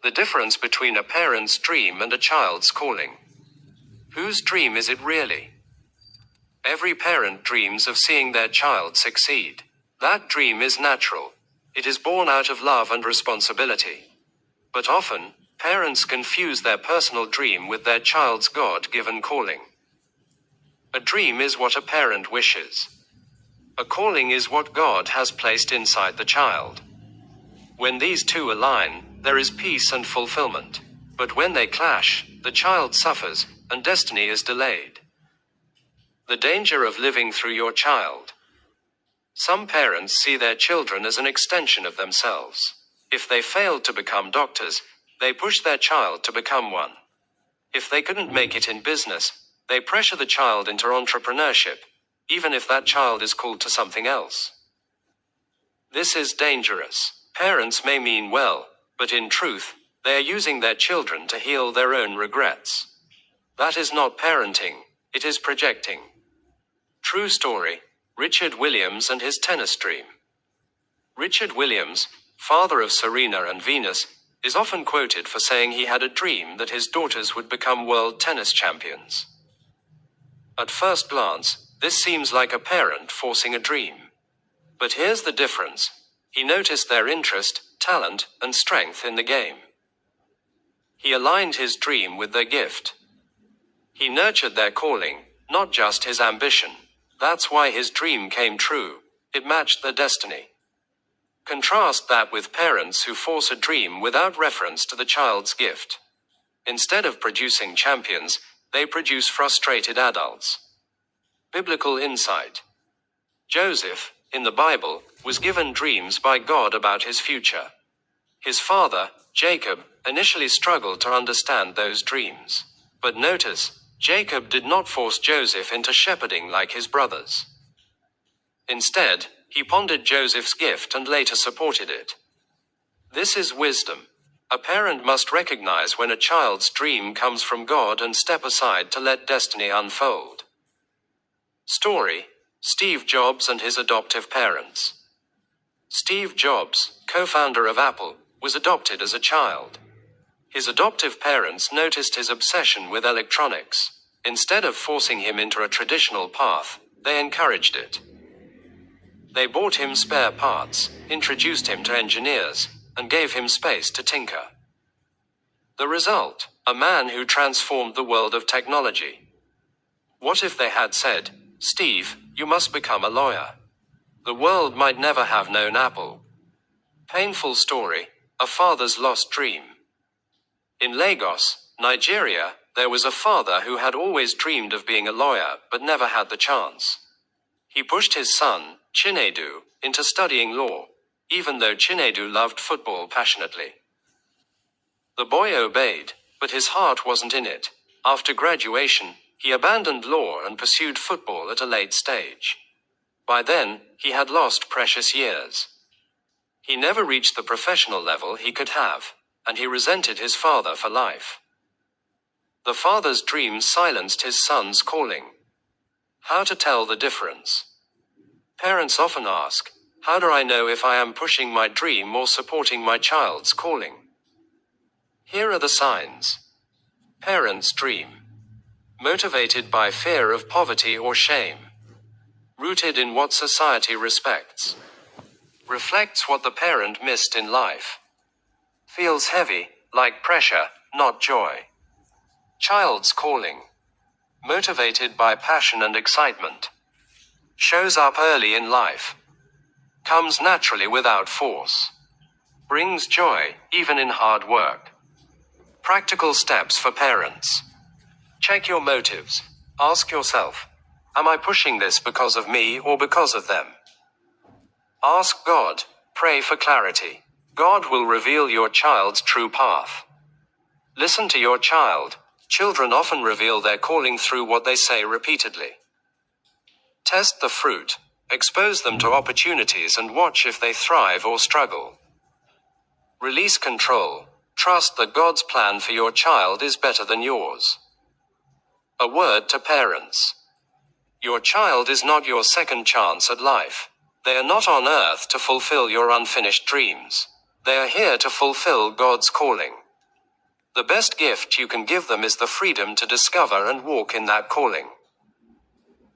The difference between a parent's dream and a child's calling. Whose dream is it really? Every parent dreams of seeing their child succeed. That dream is natural. It is born out of love and responsibility. But often, parents confuse their personal dream with their child's God-given calling. A dream is what a parent wishes. A calling is what God has placed inside the child. When these two align, there is peace and fulfillment. But when they clash, the child suffers, and destiny is delayed. The danger of living through your child. Some parents see their children as an extension of themselves. If they failed to become doctors, they push their child to become one. If they couldn't make it in business, they pressure the child into entrepreneurship, even if that child is called to something else. This is dangerous. Parents may mean well, but in truth, they are using their children to heal their own regrets. That is not parenting, it is projecting. True story, Richard Williams and his tennis dream. Richard Williams, father of Serena and Venus, is often quoted for saying he had a dream that his daughters would become world tennis champions. At first glance, this seems like a parent forcing a dream. But here's the difference. He noticed their interest, talent, and strength in the game. He aligned his dream with their gift. He nurtured their calling, not just his ambition. That's why his dream came true. It matched their destiny. Contrast that with parents who force a dream without reference to the child's gift. Instead of producing champions, they produce frustrated adults. Biblical insight. Joseph, in the Bible, was given dreams by God about his future. His father, Jacob, initially struggled to understand those dreams. But notice, Jacob did not force Joseph into shepherding like his brothers. Instead, he pondered Joseph's gift and later supported it. This is wisdom. A parent must recognize when a child's dream comes from God and step aside to let destiny unfold. Story, Steve Jobs and his adoptive parents. Steve Jobs, co-founder of Apple, was adopted as a child. His adoptive parents noticed his obsession with electronics. Instead of forcing him into a traditional path, they encouraged it. They bought him spare parts, introduced him to engineers, and gave him space to tinker. The result, a man who transformed the world of technology. What if they had said, "Steve, you must become a lawyer"? The world might never have known Apple. Painful story, a father's lost dream. In Lagos, Nigeria, there was a father who had always dreamed of being a lawyer but never had the chance. He pushed his son, Chinedu, into studying law, even though Chinedu loved football passionately. The boy obeyed, but his heart wasn't in it. After graduation, he abandoned law and pursued football at a late stage. By then, he had lost precious years. He never reached the professional level he could have, and he resented his father for life. The father's dreams silenced his son's calling. How to tell the difference? Parents often ask, how do I know if I am pushing my dream or supporting my child's calling? Here are the signs. Parents' dream. Motivated by fear of poverty or shame. Rooted in what society respects. Reflects what the parent missed in life. Feels heavy, like pressure, not joy. Child's calling. Motivated by passion and excitement. Shows up early in life. Comes naturally without force. Brings joy, even in hard work. Practical steps for parents. Check your motives. Ask yourself, am I pushing this because of me or because of them? Ask God. Pray for clarity. God will reveal your child's true path. Listen to your child. Children often reveal their calling through what they say repeatedly. Test the fruit. Expose them to opportunities and watch if they thrive or struggle. Release control. Trust that God's plan for your child is better than yours. A word to parents. Your child is not your second chance at life. They are not on earth to fulfill your unfinished dreams. They are here to fulfill God's calling. The best gift you can give them is the freedom to discover and walk in that calling.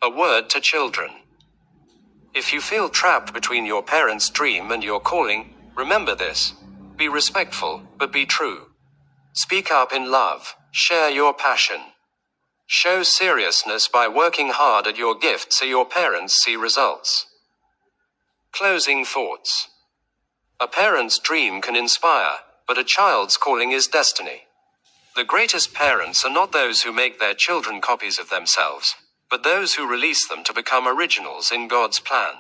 A word to children. If you feel trapped between your parents' dream and your calling, remember this. Be respectful, but be true. Speak up in love. Share your passion. Show seriousness by working hard at your gift so your parents see results. Closing thoughts. A parent's dream can inspire, but a child's calling is destiny. The greatest parents are not those who make their children copies of themselves, but those who release them to become originals in God's plan.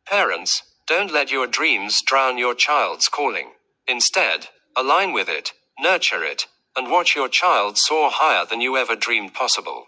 Parents, don't let your dreams drown your child's calling. Instead, align with it, nurture it, and watch your child soar higher than you ever dreamed possible.